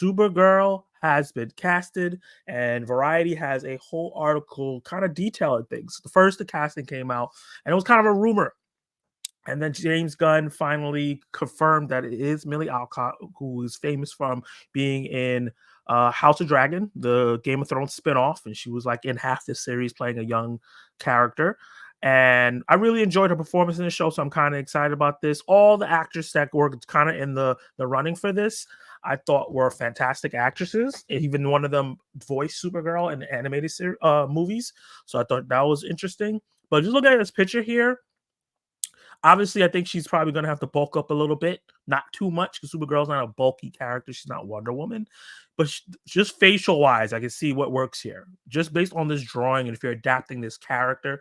Supergirl has been casted, and Variety has a whole article kind of detailing things. The casting came out, and it was kind of a rumor. And then James Gunn finally confirmed that it is Millie Alcock, who is famous from being in House of Dragon, the Game of Thrones spinoff, and she was like in half this series playing a young character. And I really enjoyed her performance in the show, so I'm kind of excited about this. All the actors that were kind of in the running for this, I thought were fantastic actresses. Even one of them voiced Supergirl in the animated movies, so I thought that was interesting. But just looking at this picture here, obviously, I think she's probably going to have to bulk up a little bit. Not too much, because Supergirl's not a bulky character. She's not Wonder Woman. But just facial-wise, I can see what works here. Just based on this drawing, and if you're adapting this character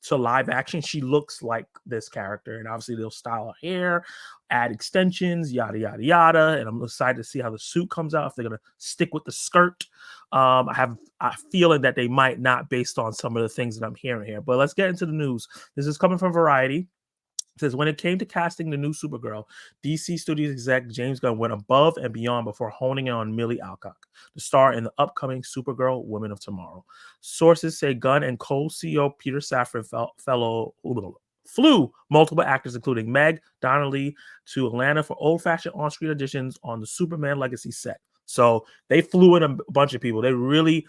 to live action, she looks like this character. And obviously, they'll style her hair, add extensions, yada, yada, yada. And I'm excited to see how the suit comes out, if they're going to stick with the skirt. I have a feeling that they might not, based on some of the things that I'm hearing here. But let's get into the news. This is coming from Variety. It says, when it came to casting the new Supergirl, DC Studios exec James Gunn went above and beyond before honing in on Millie Alcock, the star in the upcoming Supergirl Women of Tomorrow. Sources say Gunn and co-CEO Peter Safran flew multiple actors, including Meg, Donnelly, to Atlanta for old-fashioned on-screen auditions on the Superman Legacy set. So they flew in a bunch of people. They really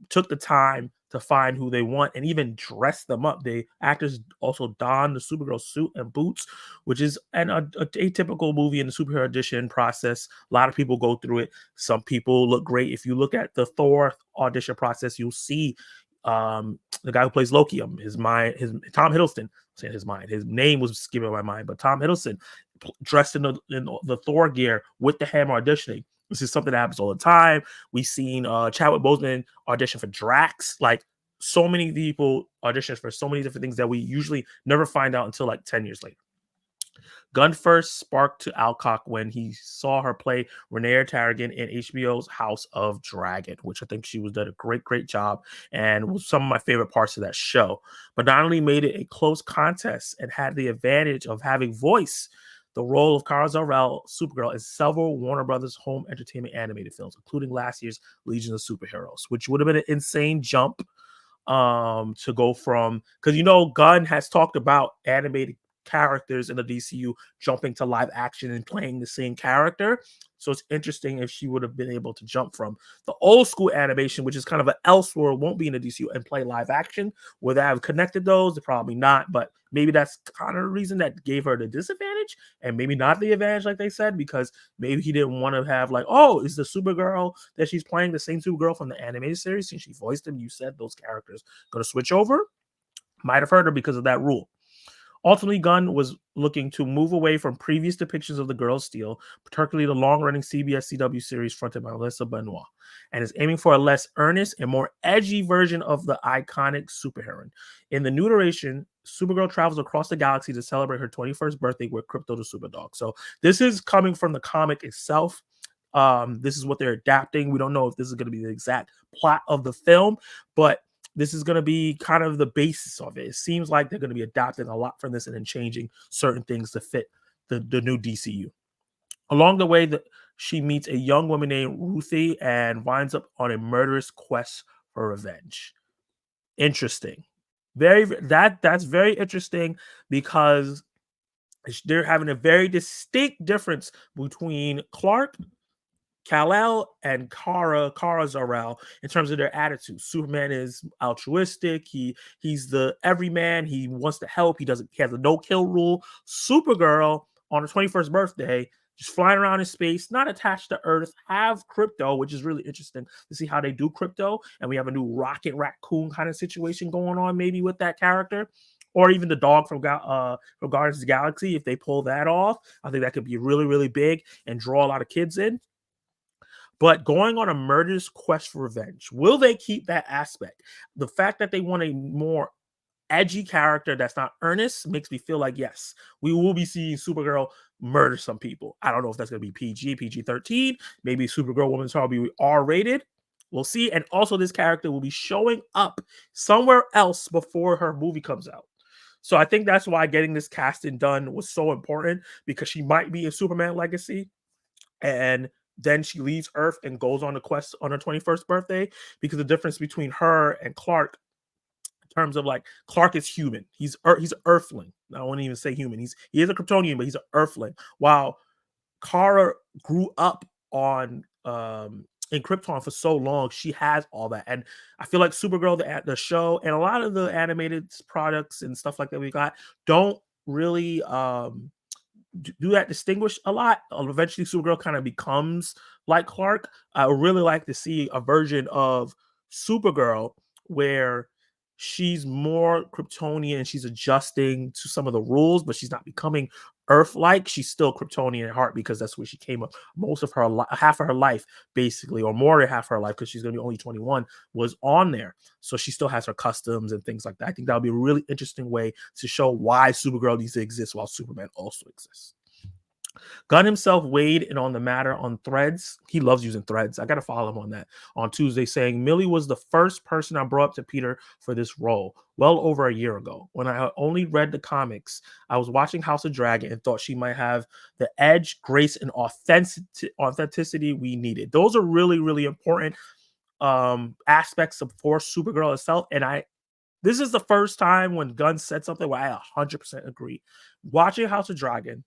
took the time to find who they want and even dress them up. The actors also don the Supergirl suit and boots, which is a atypical movie in the superhero audition process. A lot of people go through it. Some people look great. If you look at the Thor audition process, you'll see the guy who plays Loki, Tom Hiddleston. Saying his name was skipping my mind, but Tom Hiddleston dressed in the Thor gear with the hammer auditioning. This is something that happens all the time. We've seen Chadwick Boseman audition for Drax. Like, so many people audition for so many different things that we usually never find out until like 10 years later. Gunn first sparked to Alcock when he saw her play Rhaenyra Targaryen in HBO's House of Dragon, which I think she did a great job, and was some of my favorite parts of that show. But not only made it a close contest and had the advantage of having voice the role of Kara Zor-El, Supergirl, in several Warner Brothers home entertainment animated films, including last year's Legion of Superheroes, which would have been an insane jump to go from, because Gunn has talked about animated characters in the DCU jumping to live action and playing the same character. So it's interesting if she would have been able to jump from the old school animation, which is kind of an Elseworld, won't be in the DCU, and play live action. Would that have connected those? Probably not, but maybe that's kind of the reason that gave her the disadvantage, and maybe not the advantage, like they said, because maybe he didn't want to have like, oh, is the Supergirl that she's playing the same Supergirl from the animated series since she voiced him? You said those characters going to switch over. Might have hurt her because of that rule. Ultimately, Gunn was looking to move away from previous depictions of the Girl of Steel, particularly the long-running CBS CW series fronted by Melissa Benoist, and is aiming for a less earnest and more edgy version of the iconic superheroine. In the new iteration, Supergirl travels across the galaxy to celebrate her 21st birthday with Krypto the Superdog. So this is coming from the comic itself. This is what they're adapting. We don't know if this is going to be the exact plot of the film, but this is going to be kind of the basis of it. It seems like they're going to be adapting a lot from this and then changing certain things to fit the new DCU. Along the way, she meets a young woman named Ruthie and winds up on a murderous quest for revenge. Interesting. That's very interesting, because they're having a very distinct difference between Clark, Kal-El, and Kara Zor-El in terms of their attitude. Superman is altruistic. He's the everyman. He wants to help. He has a no-kill rule. Supergirl, on her 21st birthday, just flying around in space, not attached to Earth, have Krypto, which is really interesting to see how they do Krypto. And we have a new Rocket Raccoon kind of situation going on maybe with that character. Or even the dog from Guardians of the Galaxy. If they pull that off, I think that could be really, really big and draw a lot of kids in. But going on a murderous quest for revenge, will they keep that aspect? The fact that they want a more edgy character that's not earnest makes me feel like, yes, we will be seeing Supergirl murder some people. I don't know if that's going to be PG-13. Maybe Supergirl Woman's Tomorrow will be R-rated. We'll see. And also, this character will be showing up somewhere else before her movie comes out. So I think that's why getting this casting done was so important, because she might be in Superman Legacy. And then she leaves Earth and goes on a quest on her 21st birthday, because the difference between her and Clark, in terms of like, Clark is human. He's an Earthling. I won't even say human. He is a Kryptonian, but he's an Earthling. While Kara grew up on in Krypton for so long, she has all that. And I feel like Supergirl, the show, and a lot of the animated products and stuff like that we got, don't really do that distinguish a lot. Eventually Supergirl kind of becomes like Clark. I would really like to see a version of Supergirl where she's more Kryptonian and she's adjusting to some of the rules, but she's not becoming Earth-like. She's still Kryptonian at heart, because that's where she came up. Most of her half of her life, basically, or more than half of her life, because she's going to be only 21, was on there. So she still has her customs and things like that. I think that would be a really interesting way to show why Supergirl needs to exist while Superman also exists. Gunn himself weighed in on the matter on Threads. He loves using Threads. I got to follow him on that. On Tuesday, saying, Millie was the first person I brought up to Peter for this role, well over a year ago. When I only read the comics, I was watching House of Dragon and thought she might have the edge, grace, and authenticity we needed. Those are really, really important aspects of for Supergirl itself. And this is the first time when Gunn said something where I 100% agree. Watching House of Dragon,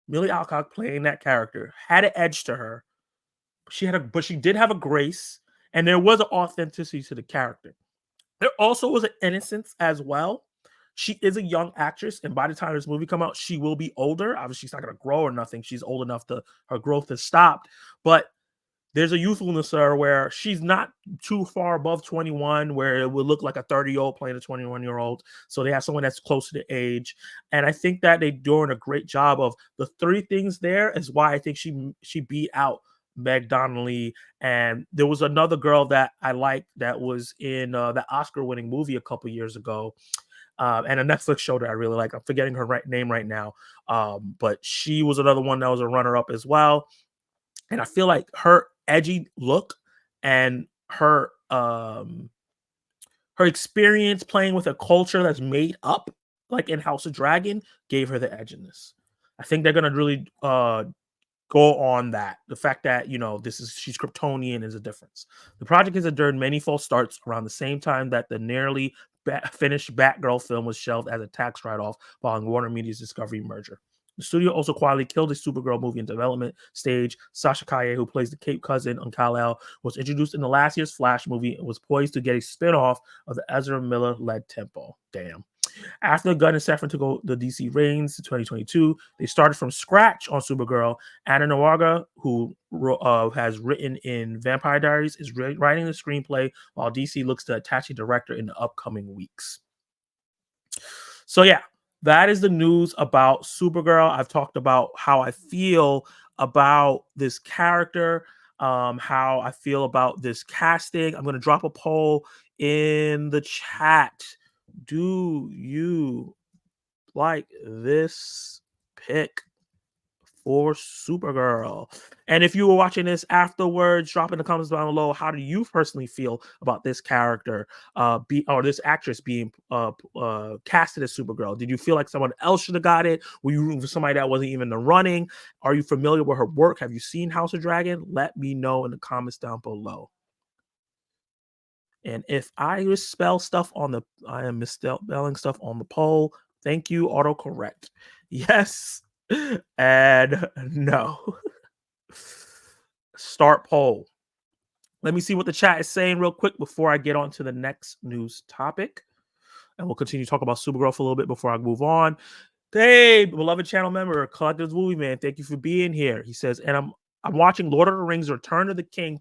Millie Alcock playing that character had an edge to her. But she did have a grace, and there was an authenticity to the character. There also was an innocence as well. She is a young actress, and by the time this movie come out, she will be older. Obviously, she's not going to grow or nothing. She's old enough her growth has stopped. But there's a youthfulness to her where she's not too far above 21, where it would look like a 30-year-old playing a 21-year-old. So they have someone that's close to the age. And I think that they're doing a great job of the three things there is why I think she beat out Meg Donnelly. And there was another girl that I liked that was in the Oscar-winning movie a couple years ago. And a Netflix show that I really like. I'm forgetting her name right now. But she was another one that was a runner-up as well. And I feel like her edgy look and her experience playing with a culture that's made up, like in House of Dragon, gave her the edginess. I think they're gonna really go on that. The fact that she's Kryptonian is a difference. The project has endured many false starts around the same time that the nearly finished Batgirl film was shelved as a tax write-off following Warner Media's Discovery merger. The studio also quietly killed a Supergirl movie in development stage. Sasha Calle, who plays the Cape cousin on Kal-El, was introduced in the last year's Flash movie and was poised to get a spin-off of the Ezra Miller-led Tempo. Damn. After Gunn and Safran took the DC reigns in 2022, they started from scratch on Supergirl. Anna Nawaga, who has written in Vampire Diaries, is writing the screenplay, while DC looks to attach a director in the upcoming weeks. So yeah, that is the news about Supergirl. I've talked about how I feel about this character, how I feel about this casting. I'm going to drop a poll in the chat. Do you like this pick for Supergirl? And if you were watching this afterwards, drop in the comments down below, how do you personally feel about this character or this actress being casted as Supergirl? Did you feel like someone else should have got it? Were you rooting for somebody that wasn't even in the running? Are you familiar with her work? Have you seen House of Dragon? Let me know in the comments down below. And if I misspell stuff I am misspelling stuff on the poll. Thank you, autocorrect. Yes and no. Start poll. Let me see what the chat is saying real quick before I get on to the next news topic. And we'll continue to talk about Supergirl for a little bit before I move on. Hey, beloved channel member, Collective Movie Man, thank you for being here. He says, and I'm watching Lord of the Rings Return of the King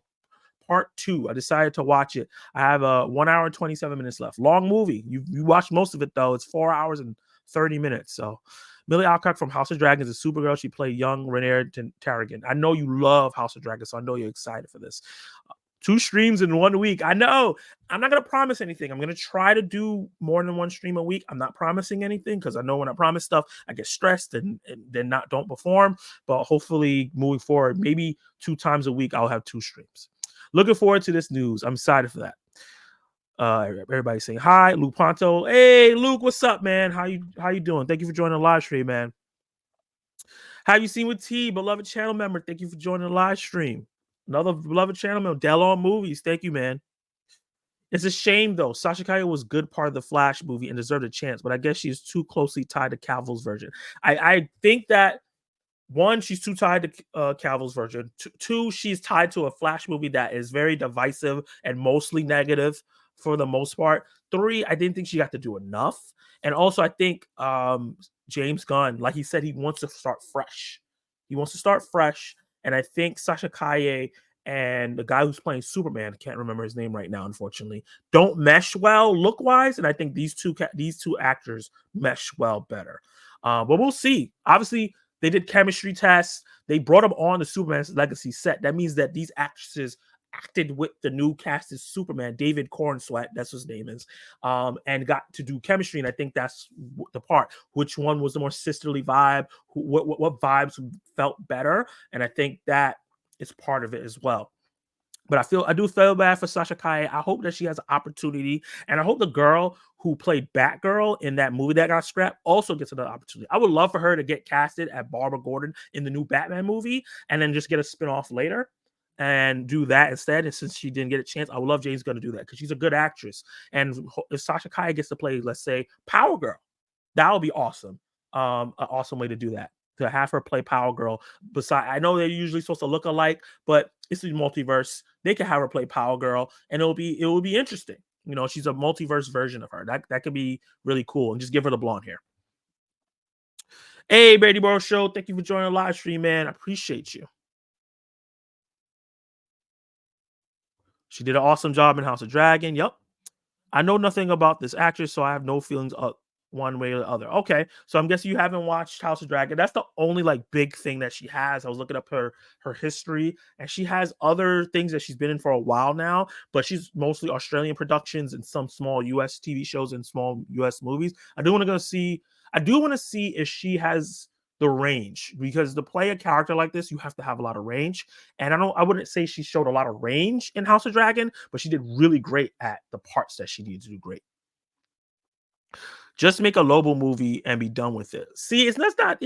Part 2. I decided to watch it. I have 1 hour and 27 minutes left. Long movie. You watched most of it, though. It's 4 hours and 30 minutes. So Millie Alcock from House of Dragons is Supergirl. She played young Rhaenyra Targaryen. I know you love House of Dragons, so I know you're excited for this. 2 streams in 1 week. I know. I'm not going to promise anything. I'm going to try to do more than 1 stream a week. I'm not promising anything because I know when I promise stuff, I get stressed and then don't perform. But hopefully moving forward, maybe 2 times a week, I'll have 2 streams. Looking forward to this news. I'm excited for that. Everybody's saying hi. Luke Ponto. Hey, Luke, what's up, man? How you doing? Thank you for joining the live stream, man. Have you seen with T, beloved channel member? Thank you for joining the live stream. Another beloved channel member, Dell on Movies. Thank you, man. It's a shame though. Sasha Calle was good part of the Flash movie and deserved a chance, but I guess she's too closely tied to Cavill's version. I think that one, she's too tied to Cavill's version. Two, she's tied to a Flash movie that is very divisive and mostly negative for the most part. Three, I didn't think she got to do enough. And also, I think James Gunn, like he said, he wants to start fresh. He wants to start fresh. And I think Sasha Calle and the guy who's playing Superman, can't remember his name right now, unfortunately, don't mesh well look wise. And I think these two actors mesh well better. But we'll see. Obviously, they did chemistry tests. They brought them on the Superman's Legacy set. That means that these actresses acted with the new casted Superman, David Corenswet, that's what his name is, and got to do chemistry. And I think that's the part. Which one was the more sisterly vibe? What vibes felt better? And I think that is part of it as well. But I do feel bad for Sasha Calle. I hope that she has an opportunity, and I hope the girl who played Batgirl in that movie that got scrapped also gets another opportunity. I would love for her to get casted at Barbara Gordon in the new Batman movie, and then just get a spinoff later and do that instead. And since she didn't get a chance, I would love James Gunn to do that because she's a good actress. And if Sasha Calle gets to play, let's say, Power Girl, that would be awesome. An awesome way to do that. To have her play Power Girl. Besides, I know they're usually supposed to look alike, but it's the multiverse. They can have her play Power Girl, and it will be interesting. You know, she's a multiverse version of her. That could be really cool. And just give her the blonde hair. Hey, Brady Borough Show. Thank you for joining the live stream, man. I appreciate you. She did an awesome job in House of Dragon. Yep. I know nothing about this actress, so I have no feelings one way or the other. Okay, so I'm guessing you haven't watched House of Dragon. That's the only like big thing that she has. I was looking up her history, and she has other things that she's been in for a while now, but she's mostly Australian productions and some small US TV shows and small US movies. I do want to see if she has the range, because to play a character like this, you have to have a lot of range. And I wouldn't say she showed a lot of range in House of Dragon, but she did really great at the parts that she needed to do great. Just make a Lobo movie and be done with it. See, it's not that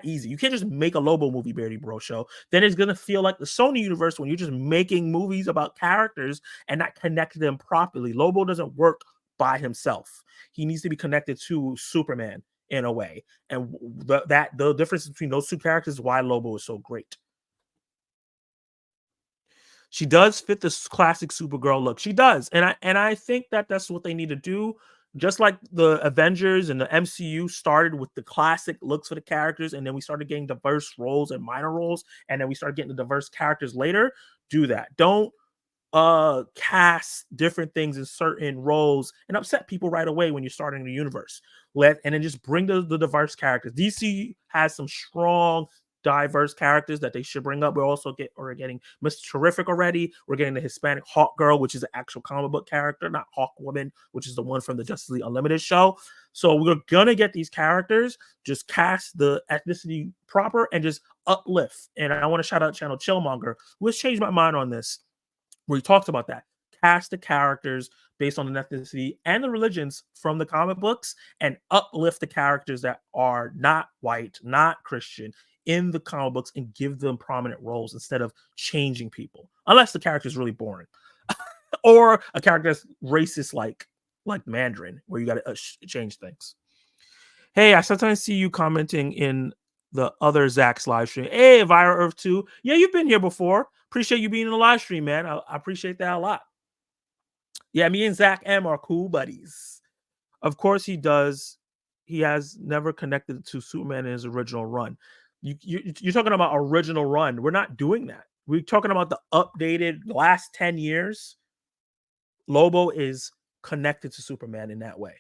easy. You can't just make a Lobo movie, Beardy Bro Show. Then it's gonna feel like the Sony universe when you're just making movies about characters and not connecting them properly. Lobo doesn't work by himself. He needs to be connected to Superman in a way. And the difference between those two characters is why Lobo is so great. She does fit this classic Supergirl look. She does. And I think that that's what they need to do. Just like the Avengers and the MCU started with the classic looks for the characters, and then we started getting diverse roles and minor roles, and then we started getting the diverse characters later. Do that. Don't cast different things in certain roles and upset people right away when you're starting the universe. And then just bring the diverse characters. DC has some strong diverse characters that they should bring up. We're getting Miss Terrific already. We're getting the Hispanic Hawk Girl, which is an actual comic book character, not Hawk Woman, which is the one from the Justice League Unlimited show. So we're gonna get these characters. Just cast the ethnicity proper and just uplift. And I want to shout out channel Chillmonger, who has changed my mind on this, where he talks about that. Cast the characters based on the ethnicity and the religions from the comic books and uplift the characters that are not white, not Christian in the comic books, and give them prominent roles instead of changing people. Unless the character is really boring. Or a character that's racist like Mandarin, where you got to change things. Hey, I sometimes see you commenting in the other Zach's live stream. Hey, Vira Earth 2. Yeah, you've been here before. Appreciate you being in the live stream, man. I appreciate that a lot. Yeah, me and Zach M are cool buddies. Of course he does. He has never connected to Superman in his original run. You're talking about original run. We're not doing that. We're talking about the updated last 10 years. Lobo is connected to Superman in that way.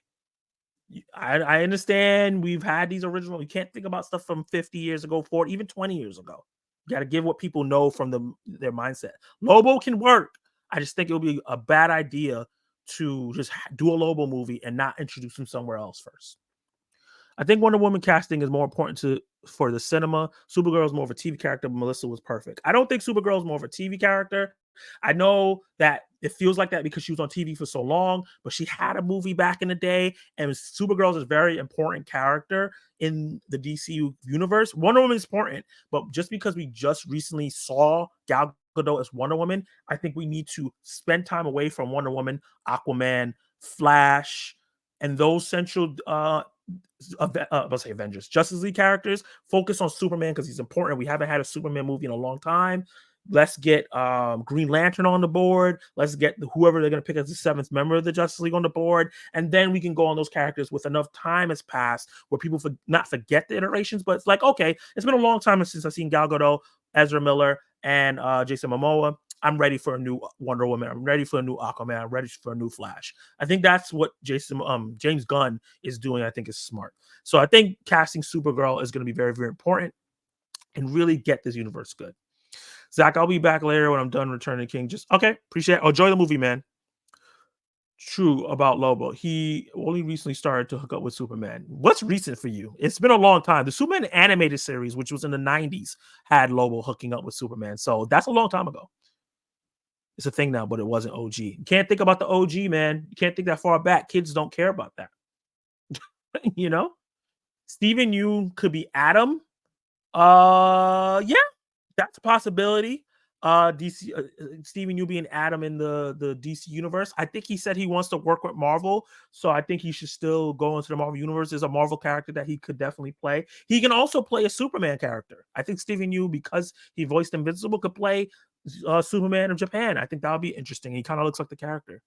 I understand we've had these original. You can't think about stuff from 50 years ago, 40, even 20 years ago. You got to give what people know from their mindset. Lobo can work. I just think it would be a bad idea to just do a Lobo movie and not introduce him somewhere else first. I think Wonder Woman casting is more important for the cinema. Supergirl is more of a TV character, but Melissa was perfect. I don't think Supergirl is more of a TV character. I know that it feels like that because she was on TV for so long, but she had a movie back in the day, and Supergirl is a very important character in the DCU universe. Wonder Woman is important, but just because we just recently saw Gal Gadot as Wonder Woman, I think we need to spend time away from Wonder Woman, Aquaman, Flash, and those central let's say Avengers, Justice League characters. Focus on Superman because he's important. We haven't had a Superman movie in a long time. Let's get Green Lantern on the board. Let's get whoever they're going to pick as the seventh member of the Justice League on the board. And then we can go on those characters with enough time has passed where people not forget the iterations, but it's like, okay, it's been a long time since I've seen Gal Gadot, Ezra Miller, and Jason Momoa. I'm ready for a new Wonder Woman. I'm ready for a new Aquaman. I'm ready for a new Flash. I think that's what James Gunn is doing. I think is smart. So I think casting Supergirl is going to be very, very important and really get this universe good. Zach, I'll be back later when I'm done Return of the King. Just okay, appreciate it. Enjoy the movie, man. True about Lobo. He only recently started to hook up with Superman. What's recent for you? It's been a long time. The Superman animated series, which was in the 90s, had Lobo hooking up with Superman. So that's a long time ago. It's a thing now, but it wasn't OG. You can't think about the OG, man. You can't think that far back. Kids don't care about that. You know? Steven Yeun could be Adam. Yeah, that's a possibility. DC Steven Yeun being Adam in the DC universe. I think he said he wants to work with Marvel, so I think he should still go into the Marvel universe. There's a Marvel character that he could definitely play. He can also play a Superman character. I think Steven Yeun, because he voiced Invincible, could play Superman of Japan. I think that would be interesting. He kind of looks like the character.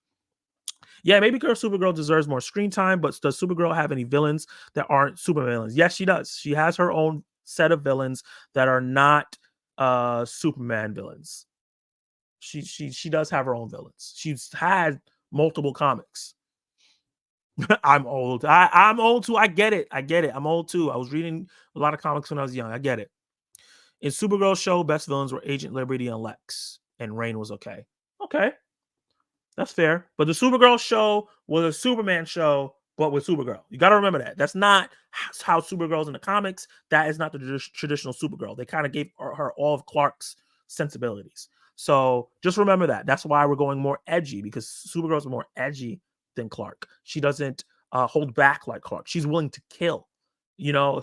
Yeah, maybe Supergirl deserves more screen time, but does Supergirl have any villains that aren't super villains? Yes, she does. She has her own set of villains that are not Superman villains. She does have her own villains. She's had multiple comics. I'm old. I'm old too. I get it. I'm old too. I was reading a lot of comics when I was young. I get it. In Supergirl show, best villains were Agent Liberty and Lex, and Rain was okay. Okay, that's fair. But the Supergirl show was a Superman show, but with Supergirl. You got to remember that. That's not how Supergirl's in the comics. That is not the traditional Supergirl. They kind of gave her all of Clark's sensibilities. So just remember that. That's why we're going more edgy, because Supergirl's more edgy than Clark. She doesn't hold back like Clark. She's willing to kill,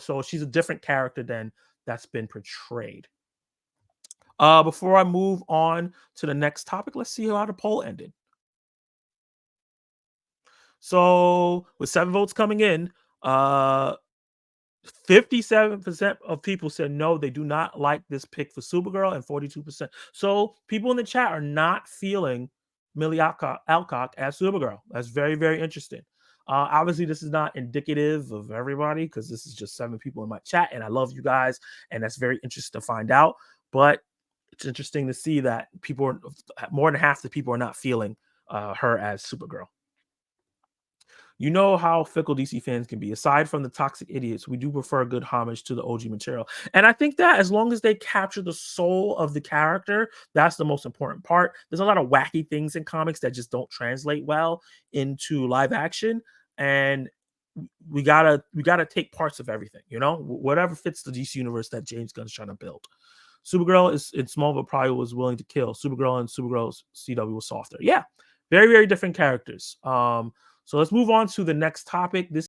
so she's a different character than that's been portrayed. Before I move on to the next topic, let's see how the poll ended. So with 7 votes coming in, 57% of people said no, they do not like this pick for Supergirl, and 42%. So people in the chat are not feeling Emilia Alcock as Supergirl. That's very, very interesting. Obviously, this is not indicative of everybody because this is just 7 people in my chat, and I love you guys, and that's very interesting to find out. But it's interesting to see that more than half the people are not feeling her as Supergirl. You know how fickle DC fans can be. Aside from the toxic idiots, we do prefer good homage to the OG material. And I think that as long as they capture the soul of the character, that's the most important part. There's a lot of wacky things in comics that just don't translate well into live action. And we gotta take parts of everything, whatever fits the DC universe that James Gunn's trying to build. Supergirl is in Smallville probably was willing to kill. Supergirl and Supergirl's CW was softer. Yeah, very, very different characters. So let's move on to the next topic. This